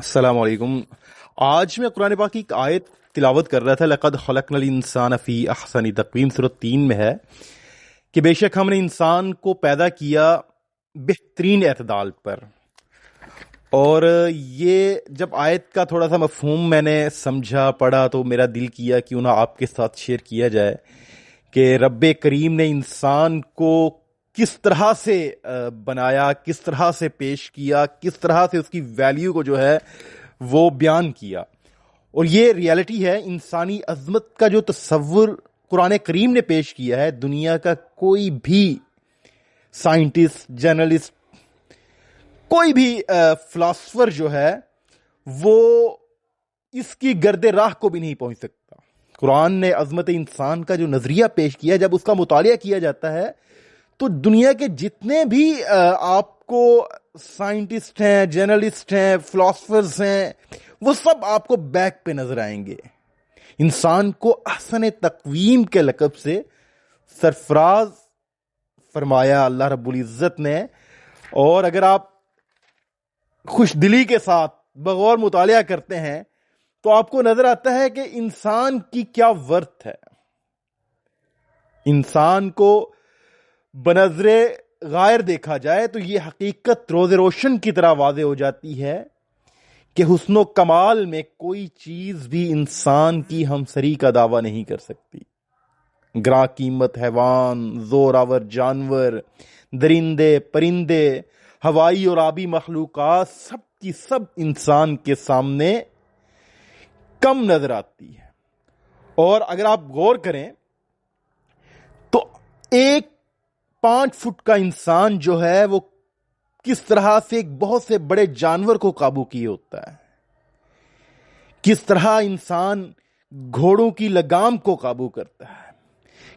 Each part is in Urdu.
السلام علیکم۔ آج میں قرآن پاک کی ایک آیت تلاوت کر رہا تھا، لقد خلقنا الانسان فی احسن تقویم، سورۃ 3 میں ہے کہ بے شک ہم نے انسان کو پیدا کیا بہترین اعتدال پر۔ اور یہ جب آیت کا تھوڑا سا مفہوم میں نے سمجھا پڑھا تو میرا دل کیا کہ انہیں آپ کے ساتھ شیئر کیا جائے کہ رب کریم نے انسان کو کس طرح سے بنایا، کس طرح سے پیش کیا، کس طرح سے اس کی ویلیو کو جو ہے وہ بیان کیا۔ اور یہ ریالٹی ہے، انسانی عظمت کا جو تصور قرآن کریم نے پیش کیا ہے، دنیا کا کوئی بھی سائنٹسٹ، جرنلسٹ، کوئی بھی فلاسفر جو ہے وہ اس کی گرد راہ کو بھی نہیں پہنچ سکتا۔ قرآن نے عظمت انسان کا جو نظریہ پیش کیا، جب اس کا مطالعہ کیا جاتا ہے تو دنیا کے جتنے بھی آپ کو سائنٹسٹ ہیں، جرنلسٹ ہیں، فلاسفرز ہیں، وہ سب آپ کو بیک پہ نظر آئیں گے۔ انسان کو احسن تقویم کے لقب سے سرفراز فرمایا اللہ رب العزت نے۔ اور اگر آپ خوش دلی کے ساتھ بغور مطالعہ کرتے ہیں تو آپ کو نظر آتا ہے کہ انسان کی کیا ورتھ ہے۔ انسان کو بنظر غائر دیکھا جائے تو یہ حقیقت روز روشن کی طرح واضح ہو جاتی ہے کہ حسن و کمال میں کوئی چیز بھی انسان کی ہمسری کا دعویٰ نہیں کر سکتی۔ گراں قیمت حیوان، زور آور جانور، درندے پرندے، ہوائی اور آبی مخلوقات، سب کی سب انسان کے سامنے کم نظر آتی ہے۔ اور اگر آپ غور کریں تو ایک 5 فٹ کا انسان جو ہے وہ کس طرح سے ایک بہت سے بڑے جانور کو قابو کیے ہوتا ہے، کس طرح انسان گھوڑوں کی لگام کو قابو کرتا ہے،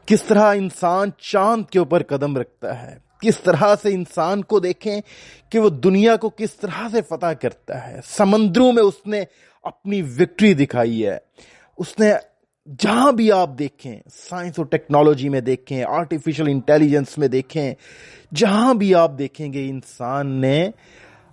کس طرح انسان چاند کے اوپر قدم رکھتا ہے، کس طرح سے انسان کو دیکھیں کہ وہ دنیا کو کس طرح سے فتح کرتا ہے۔ سمندروں میں اس نے اپنی وکٹری دکھائی ہے۔ اس نے جہاں بھی آپ دیکھیں، سائنس اور ٹیکنالوجی میں دیکھیں، آرٹیفیشل انٹیلیجنس میں دیکھیں، جہاں بھی آپ دیکھیں گے انسان نے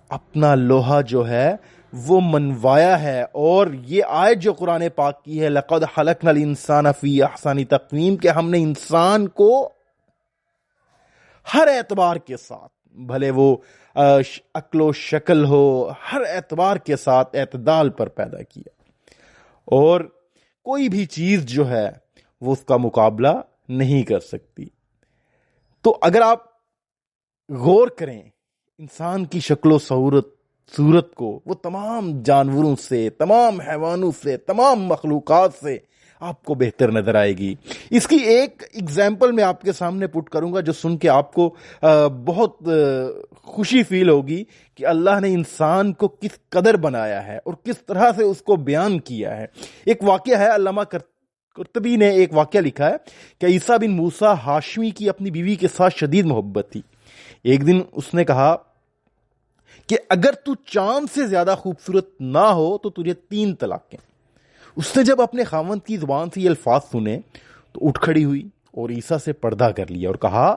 اپنا لوہا جو ہے وہ منوایا ہے۔ اور یہ آیت جو قرآن پاک کی ہے، لقد خلقنا الانسان فی احسن تقویم، کہ ہم نے انسان کو ہر اعتبار کے ساتھ، بھلے وہ عقل و شکل ہو، ہر اعتبار کے ساتھ اعتدال پر پیدا کیا، اور کوئی بھی چیز جو ہے وہ اس کا مقابلہ نہیں کر سکتی۔ تو اگر آپ غور کریں انسان کی شکل و صورت کو، وہ تمام جانوروں سے، تمام حیوانوں سے، تمام مخلوقات سے آپ کو بہتر نظر آئے گی۔ اس کی ایک ایگزامپل میں آپ کے سامنے پٹ کروں گا جو سن کے آپ کو بہت خوشی فیل ہوگی کہ اللہ نے انسان کو کس قدر بنایا ہے اور کس طرح سے اس کو بیان کیا ہے۔ ایک واقعہ ہے، علامہ قرطبی نے ایک واقعہ لکھا ہے کہ عیسیٰ بن موسیٰ ہاشمی کی اپنی بیوی کے ساتھ شدید محبت تھی۔ ایک دن اس نے کہا کہ اگر تو چاند سے زیادہ خوبصورت نہ ہو تو تجھے 3 طلاقیں۔ اس نے جب اپنے خاوند کی زبان سے یہ الفاظ سنے تو اٹھ کھڑی ہوئی اور عیسیٰ سے پردہ کر لیا اور کہا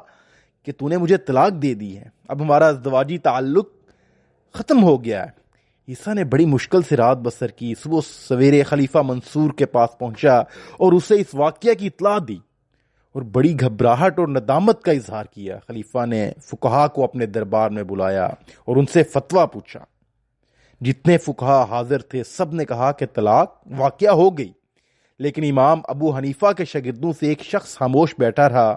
کہ تو نے مجھے طلاق دے دی ہے، اب ہمارا ازدواجی تعلق ختم ہو گیا ہے۔ عیسیٰ نے بڑی مشکل سے رات بسر کی، صبح سویرے خلیفہ منصور کے پاس پہنچا اور اسے اس واقعہ کی اطلاع دی اور بڑی گھبراہٹ اور ندامت کا اظہار کیا۔ خلیفہ نے فقہا کو اپنے دربار میں بلایا اور ان سے فتویٰ پوچھا۔ جتنے فقہا حاضر تھے سب نے کہا کہ طلاق واقعہ ہو گئی، لیکن امام ابو حنیفہ کے شاگردوں سے ایک شخص خاموش بیٹھا رہا۔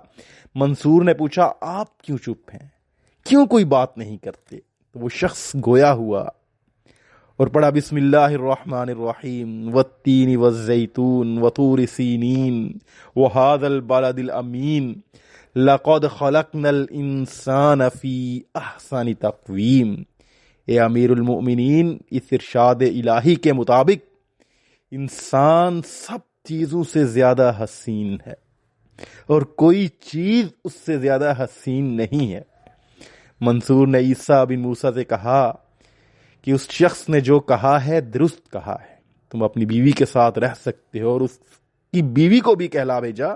منصور نے پوچھا، آپ کیوں چپ ہیں، کیوں کوئی بات نہیں کرتے؟ تو وہ شخص گویا ہوا اور پڑھا، بسم اللہ الرحمن الرحیم، والتین والزیتون وطور سینین وہذا البلد الامین لقد خلقنا الانسان فی احسن تقویم۔ اے امیر المؤمنین، اس ارشاد الہی کے مطابق انسان سب چیزوں سے زیادہ حسین ہے اور کوئی چیز اس سے زیادہ حسین نہیں ہے۔ منصور نے عیسیٰ بن موسیٰ سے کہا کہ اس شخص نے جو کہا ہے درست کہا ہے، تم اپنی بیوی کے ساتھ رہ سکتے ہو۔ اور اس کی بیوی کو بھی کہلا بھیجا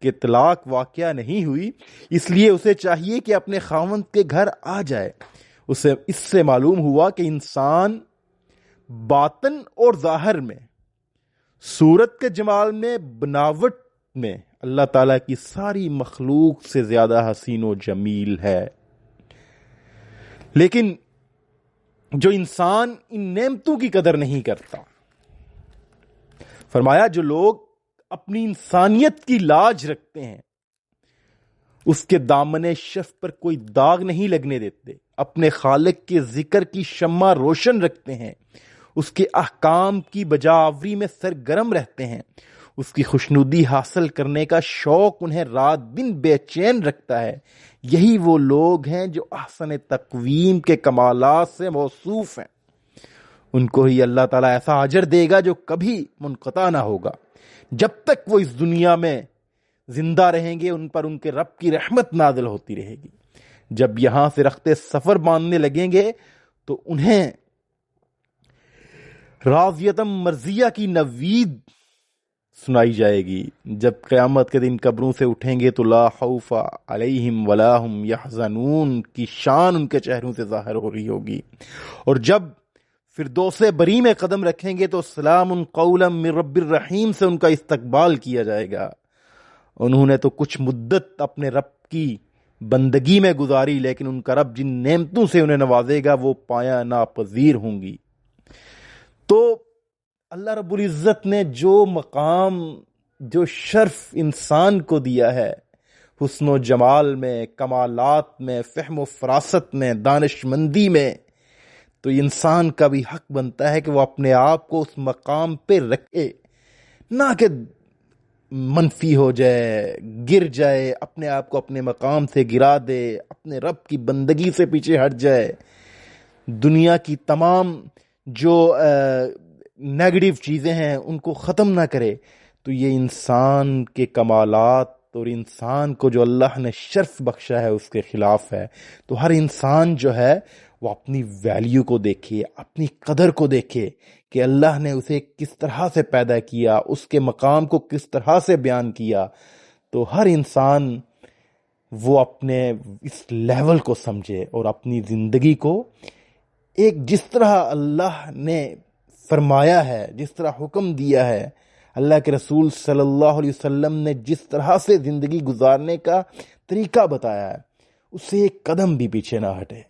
کہ طلاق واقعہ نہیں ہوئی، اس لیے اسے چاہیے کہ اپنے خاوند کے گھر آ جائے۔ اس سے معلوم ہوا کہ انسان باطن اور ظاہر میں، صورت کے جمال میں، بناوٹ میں اللہ تعالیٰ کی ساری مخلوق سے زیادہ حسین و جمیل ہے. لیکن جو انسان ان نعمتوں کی قدر نہیں کرتا، فرمایا جو لوگ اپنی انسانیت کی لاج رکھتے ہیں، اس کے دامن شرف پر کوئی داغ نہیں لگنے دیتے، اپنے خالق کے ذکر کی شمع روشن رکھتے ہیں، اس کے احکام کی بجاوری میں سرگرم رہتے ہیں، اس کی خوشنودی حاصل کرنے کا شوق انہیں رات دن بے چین رکھتا ہے، یہی وہ لوگ ہیں جو احسن تقویم کے کمالات سے موصوف ہیں. ان کو ہی اللہ تعالیٰ ایسا اجر دے گا جو کبھی منقطع نہ ہوگا. جب تک وہ اس دنیا میں زندہ رہیں گے ان پر ان کے رب کی رحمت نازل ہوتی رہے گی. جب یہاں سے رخت سفر باندھنے لگیں گے تو انہیں راضیتم مرضیہ کی نوید سنائی جائے گی. جب قیامت کے دن قبروں سے اٹھیں گے تو لا خوف علیہم ولا ہم یحزنون کی شان ان کے چہروں سے ظاہر ہو رہی ہوگی. اور جب فردوس بری میں قدم رکھیں گے تو سلام قولا من رب الرحیم سے ان کا استقبال کیا جائے گا. انہوں نے تو کچھ مدت اپنے رب کی بندگی میں گزاری، لیکن ان کا رب جن نعمتوں سے انہیں نوازے گا وہ پایا ناپذیر ہوں گی. تو اللہ رب العزت نے جو مقام، جو شرف انسان کو دیا ہے، حسن و جمال میں، کمالات میں، فہم و فراست میں، دانش مندی میں، تو انسان کا بھی حق بنتا ہے کہ وہ اپنے آپ کو اس مقام پہ رکھے، نہ کہ منفی ہو جائے، گر جائے، اپنے آپ کو اپنے مقام سے گرا دے، اپنے رب کی بندگی سے پیچھے ہٹ جائے، دنیا کی تمام جو نیگیٹو چیزیں ہیں ان کو ختم نہ کرے. تو یہ انسان کے کمالات اور انسان کو جو اللہ نے شرف بخشا ہے اس کے خلاف ہے. تو ہر انسان جو ہے وہ اپنی ویلیو کو دیکھے، اپنی قدر کو دیکھے کہ اللہ نے اسے کس طرح سے پیدا کیا، اس کے مقام کو کس طرح سے بیان کیا. تو ہر انسان وہ اپنے اس لیول کو سمجھے اور اپنی زندگی کو ایک جس طرح اللہ نے فرمایا ہے، جس طرح حکم دیا ہے، اللہ کے رسول صلی اللہ علیہ وسلم نے جس طرح سے زندگی گزارنے کا طریقہ بتایا ہے، اس سے ایک قدم بھی پیچھے نہ ہٹے.